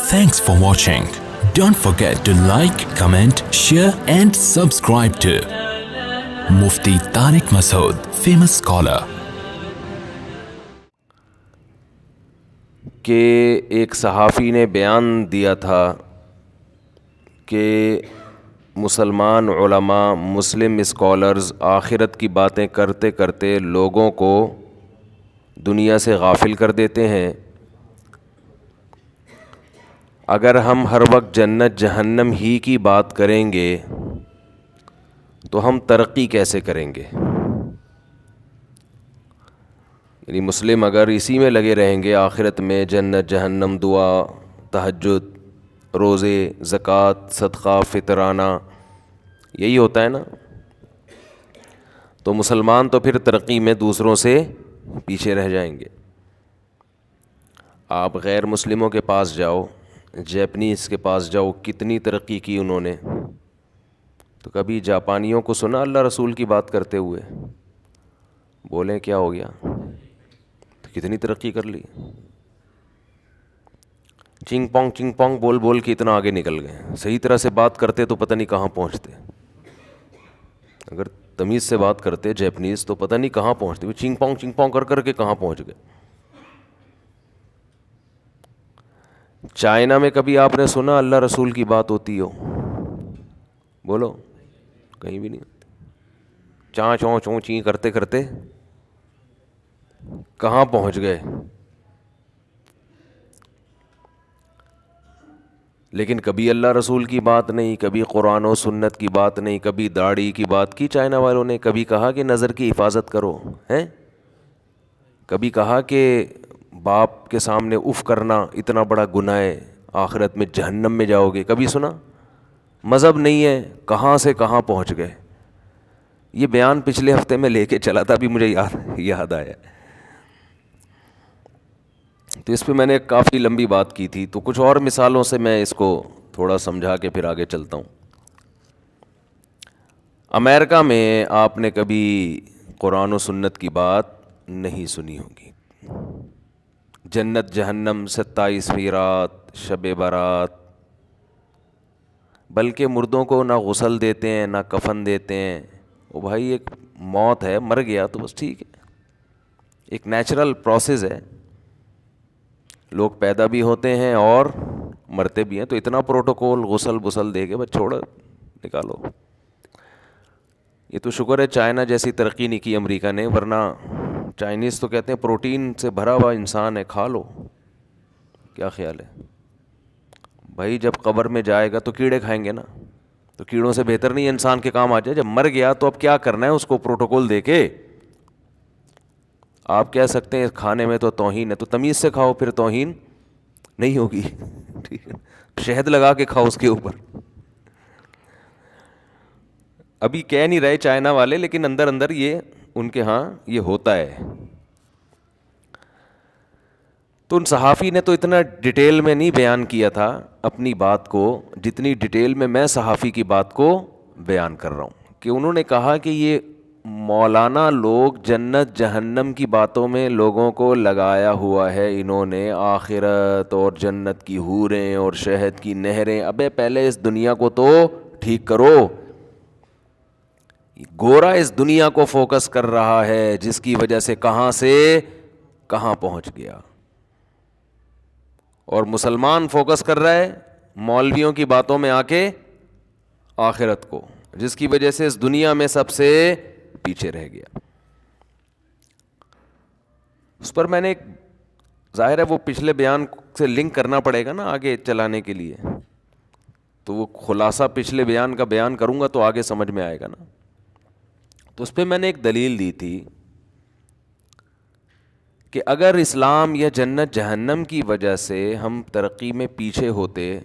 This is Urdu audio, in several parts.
Thanks for watching. Don't forget to like, comment, share and subscribe to Mufti Tariq Masood, famous scholar. کہ ایک صحافی نے بیان دیا تھا کہ مسلمان علماء، مسلم اسکالرز آخرت کی باتیں کرتے کرتے لوگوں کو دنیا سے غافل کر دیتے ہیں. اگر ہم ہر وقت جنت جہنم ہی کی بات کریں گے تو ہم ترقی کیسے کریں گے؟ یعنی مسلم اگر اسی میں لگے رہیں گے آخرت میں جنت جہنم، دعا، تہجد، روزے، زکوٰۃ، صدقہ، فطرانہ، یہی ہوتا ہے نا، تو مسلمان تو پھر ترقی میں دوسروں سے پیچھے رہ جائیں گے. آپ غیر مسلموں کے پاس جاؤ، جیپنیز کے پاس جاؤ، کتنی ترقی کی انہوں نے. تو کبھی جاپانیوں کو سنا اللہ رسول کی بات کرتے ہوئے؟ بولیں کیا ہو گیا؟ تو کتنی ترقی کر لی. چنگ پونگ بول بول کے اتنا آگے نکل گئے. صحیح طرح سے بات کرتے تو پتہ نہیں کہاں پہنچتے. اگر تمیز سے بات کرتے جیپنیز تو پتہ نہیں کہاں پہنچتے. وہ چنگ پونگ کر کے کہاں پہنچ گئے. چائنا میں کبھی آپ نے سنا اللہ رسول کی بات ہوتی ہو؟ بولو، کہیں بھی نہیں. چاں چوں چوں چیں کرتے کرتے کہاں پہنچ گئے. لیکن کبھی اللہ رسول کی بات نہیں، کبھی قرآن و سنت کی بات نہیں، کبھی داڑھی کی بات کی چائنا والوں نے. کبھی کہا کہ نظر کی حفاظت کرو ہیں، کبھی کہا کہ باپ کے سامنے اف کرنا اتنا بڑا گناہ ہے، آخرت میں جہنم میں جاؤ گے. کبھی سنا؟ مذہب نہیں ہے، کہاں سے کہاں پہنچ گئے. یہ بیان پچھلے ہفتے میں لے کے چلا تھا، ابھی مجھے یاد آیا. تو اس پہ میں نے کافی لمبی بات کی تھی، تو کچھ اور مثالوں سے میں اس کو تھوڑا سمجھا کے پھر آگے چلتا ہوں. امریکہ میں آپ نے کبھی قرآن و سنت کی بات نہیں سنی ہوگی. جنت جہنم، 27ویں رات، شب برات، بلکہ مردوں کو نہ غسل دیتے ہیں نہ کفن دیتے ہیں. وہ بھائی ایک موت ہے، مر گیا تو بس ٹھیک ہے، ایک نیچرل پروسیس ہے. لوگ پیدا بھی ہوتے ہیں اور مرتے بھی ہیں، تو اتنا پروٹوکول غسل دے کے بس چھوڑو نکالو. یہ تو شکر ہے چائنا جیسی ترقی نہیں کی امریکہ نے، ورنہ چائنیز تو کہتے ہیں پروٹین سے بھرا ہوا انسان ہے، کھا لو. کیا خیال ہے بھائی؟ جب قبر میں جائے گا تو کیڑے کھائیں گے نا، تو کیڑوں سے بہتر نہیں انسان کے کام آ جائے. جب مر گیا تو اب کیا کرنا ہے اس کو پروٹوکول دے کے؟ آپ کہہ سکتے ہیں کھانے میں تو توہین ہے، تو تمیز سے کھاؤ، پھر توہین نہیں ہوگی. ٹھیک ہے، شہد لگا کے کھاؤ اس کے اوپر. ابھی کہہ نہیں رہے چائنا والے، لیکن اندر اندر یہ ان کے ہاں یہ ہوتا ہے. تو ان صحافی نے تو اتنا ڈیٹیل میں نہیں بیان کیا تھا اپنی بات کو جتنی ڈیٹیل میں صحافی کی بات کو بیان کر رہا ہوں. کہ انہوں نے کہا کہ یہ مولانا لوگ جنت جہنم کی باتوں میں لوگوں کو لگایا ہوا ہے انہوں نے، آخرت اور جنت کی حوریں اور شہد کی نہریں. ابے پہلے اس دنیا کو تو ٹھیک کرو. گورا اس دنیا کو فوکس کر رہا ہے، جس کی وجہ سے کہاں سے کہاں پہنچ گیا. اور مسلمان فوکس کر رہا ہے مولویوں کی باتوں میں آ کے آخرت کو، جس کی وجہ سے اس دنیا میں سب سے پیچھے رہ گیا. اس پر میں نے ایک، ظاہر ہے وہ پچھلے بیان سے لنک کرنا پڑے گا نا آگے چلانے کے لیے، تو وہ خلاصہ پچھلے بیان کا بیان کروں گا تو آگے سمجھ میں آئے گا نا. تو اس پہ میں نے ایک دلیل دی تھی کہ اگر اسلام یا جنت جہنم کی وجہ سے ہم ترقی میں پیچھے ہوتے،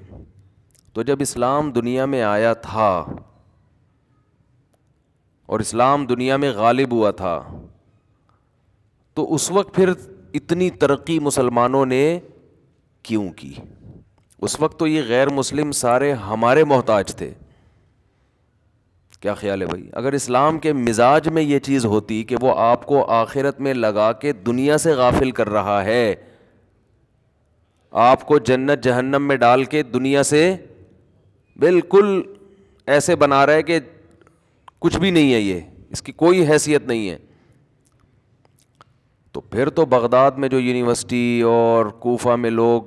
تو جب اسلام دنیا میں آیا تھا اور اسلام دنیا میں غالب ہوا تھا، تو اس وقت پھر اتنی ترقی مسلمانوں نے کیوں کی؟ اس وقت تو یہ غیر مسلم سارے ہمارے محتاج تھے. کیا خیال ہے بھائی؟ اگر اسلام کے مزاج میں یہ چیز ہوتی کہ وہ آپ کو آخرت میں لگا کے دنیا سے غافل کر رہا ہے، آپ کو جنت جہنم میں ڈال کے دنیا سے بالکل ایسے بنا رہا ہے کہ کچھ بھی نہیں ہے، یہ اس کی کوئی حیثیت نہیں ہے. تو پھر تو بغداد میں جو یونیورسٹی اور کوفہ میں لوگ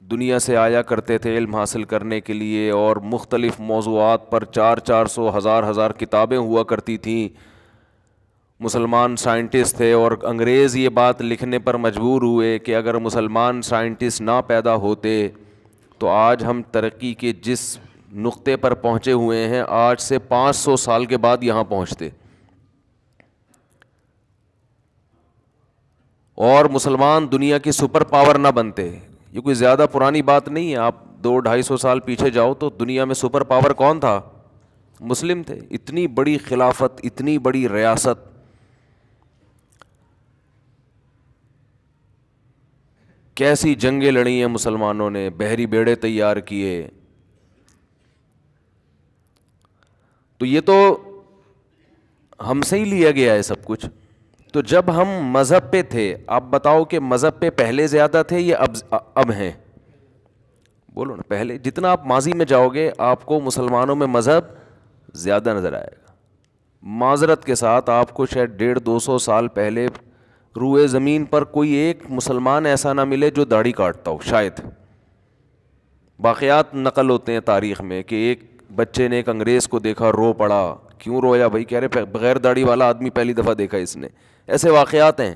دنیا سے آیا کرتے تھے علم حاصل کرنے کے لیے، اور مختلف موضوعات پر 400 ہزار کتابیں ہوا کرتی تھیں، مسلمان سائنٹسٹ تھے، اور انگریز یہ بات لکھنے پر مجبور ہوئے کہ اگر مسلمان سائنٹسٹ نہ پیدا ہوتے تو آج ہم ترقی کے جس نقطے پر پہنچے ہوئے ہیں آج سے 500 سال کے بعد یہاں پہنچتے. اور مسلمان دنیا کی سپر پاور نہ بنتے. یہ کوئی زیادہ پرانی بات نہیں ہے، آپ 200-250 سال پیچھے جاؤ تو دنیا میں سپر پاور کون تھا؟ مسلم تھے. اتنی بڑی خلافت، اتنی بڑی ریاست، کیسی جنگیں لڑی ہیں مسلمانوں نے، بحری بیڑے تیار کیے. تو یہ تو ہم سے ہی لیا گیا ہے سب کچھ. تو جب ہم مذہب پہ تھے، آپ بتاؤ کہ مذہب پہ پہلے زیادہ تھے یا اب ہیں؟ بولو نا. پہلے جتنا آپ ماضی میں جاؤ گے آپ کو مسلمانوں میں مذہب زیادہ نظر آئے گا. معذرت کے ساتھ آپ کو شاید 150-200 سال پہلے روئے زمین پر کوئی ایک مسلمان ایسا نہ ملے جو داڑھی کاٹتا ہو، شاید. واقعات نقل ہوتے ہیں تاریخ میں کہ ایک بچے نے ایک انگریز کو دیکھا، رو پڑا. کیوں رویا بھائی؟ کہہ رہے بغیر داڑھی والا آدمی پہلی دفعہ دیکھا اس نے. ایسے واقعات ہیں.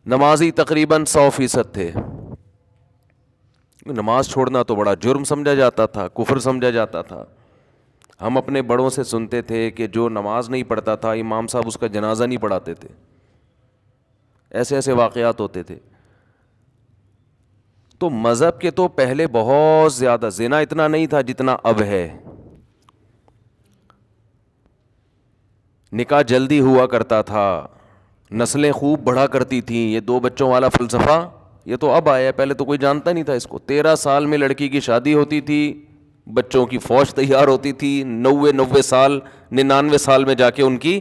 نمازی تقریباً 100% تھے. نماز چھوڑنا تو بڑا جرم سمجھا جاتا تھا، کفر سمجھا جاتا تھا. ہم اپنے بڑوں سے سنتے تھے کہ جو نماز نہیں پڑھتا تھا امام صاحب اس کا جنازہ نہیں پڑھاتے تھے. ایسے ایسے واقعات ہوتے تھے. تو مذہب کے تو پہلے بہت زیادہ، زنا اتنا نہیں تھا جتنا اب ہے. نکاح جلدی ہوا کرتا تھا، نسلیں خوب بڑھا کرتی تھیں. یہ 2 بچوں والا فلسفہ یہ تو اب آیا ہے، پہلے تو کوئی جانتا نہیں تھا اس کو. 13 سال میں لڑکی کی شادی ہوتی تھی، بچوں کی فوج تیار ہوتی تھی. 90 سال 99 سال میں جا کے ان کی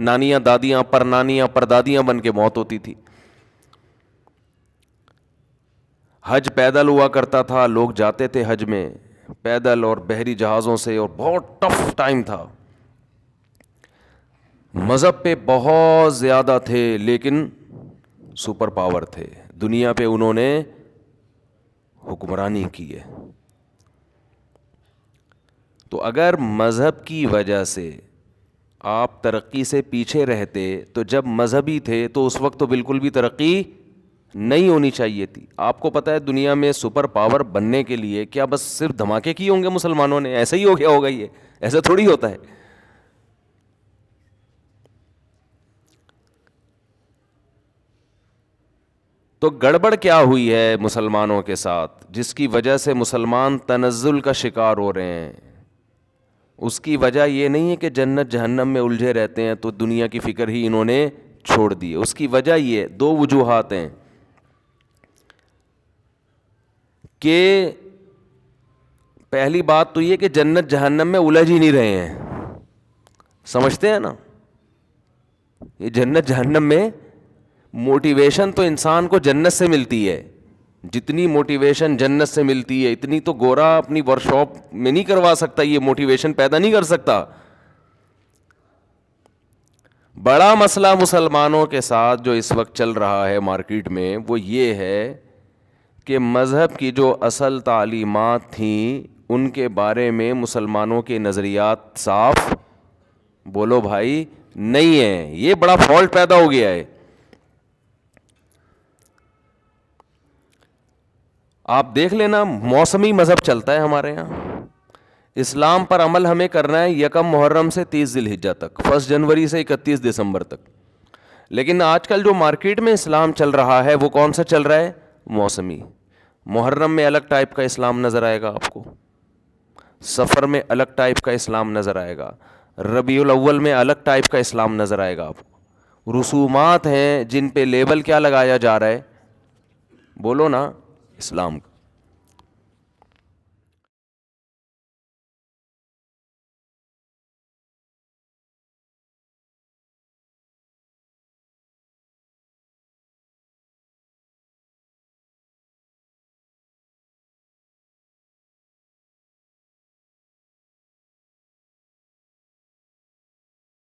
نانیاں، دادیاں، پرنانیاں، پردادیاں بن کے موت ہوتی تھی. حج پیدل ہوا کرتا تھا، لوگ جاتے تھے حج میں پیدل اور بحری جہازوں سے، اور بہت ٹف ٹائم تھا. مذہب پہ بہت زیادہ تھے لیکن سپر پاور تھے. دنیا پہ انہوں نے حکمرانی کی ہے. تو اگر مذہب کی وجہ سے آپ ترقی سے پیچھے رہتے تو جب مذہبی تھے تو اس وقت تو بالکل بھی ترقی نہیں ہونی چاہیے تھی. آپ کو پتہ ہے دنیا میں سپر پاور بننے کے لیے کیا بس صرف دھماکے کیے ہوں گے مسلمانوں نے؟ ایسا ہی ہو گیا ہوگا؟ یہ ایسا تھوڑی ہوتا ہے. تو گڑبڑ کیا ہوئی ہے مسلمانوں کے ساتھ جس کی وجہ سے مسلمان تنزل کا شکار ہو رہے ہیں؟ اس کی وجہ یہ نہیں ہے کہ جنت جہنم میں الجھے رہتے ہیں تو دنیا کی فکر ہی انہوں نے چھوڑ دی. اس کی وجہ یہ 2 وجوہات ہیں کہ پہلی بات تو یہ کہ جنت جہنم میں الجھ ہی نہیں رہے ہیں. سمجھتے ہیں نا؟ یہ جنت جہنم میں موٹیویشن تو انسان کو جنت سے ملتی ہے. جتنی موٹیویشن جنت سے ملتی ہے اتنی تو گورا اپنی ورک شاپ میں نہیں کروا سکتا، یہ موٹیویشن پیدا نہیں کر سکتا. بڑا مسئلہ مسلمانوں کے ساتھ جو اس وقت چل رہا ہے مارکیٹ میں وہ یہ ہے کہ مذہب کی جو اصل تعلیمات تھیں ان کے بارے میں مسلمانوں کے نظریات صاف، بولو بھائی، نہیں ہیں. یہ بڑا فالٹ پیدا ہو گیا ہے. آپ دیکھ لینا موسمی مذہب چلتا ہے ہمارے یہاں. اسلام پر عمل ہمیں کرنا ہے 1 محرم سے 30 ذی الحجہ تک، 1 جنوری سے 31 دسمبر تک. لیکن آج کل جو مارکیٹ میں اسلام چل رہا ہے وہ کون سا چل رہا ہے؟ موسمی. محرم میں الگ ٹائپ کا اسلام نظر آئے گا آپ کو، سفر میں الگ ٹائپ کا اسلام نظر آئے گا، ربیع الاول میں الگ ٹائپ کا اسلام نظر آئے گا آپ کو. رسومات ہیں جن پہ لیبل کیا لگایا جا رہا ہے؟ بولو نا، اسلام کا.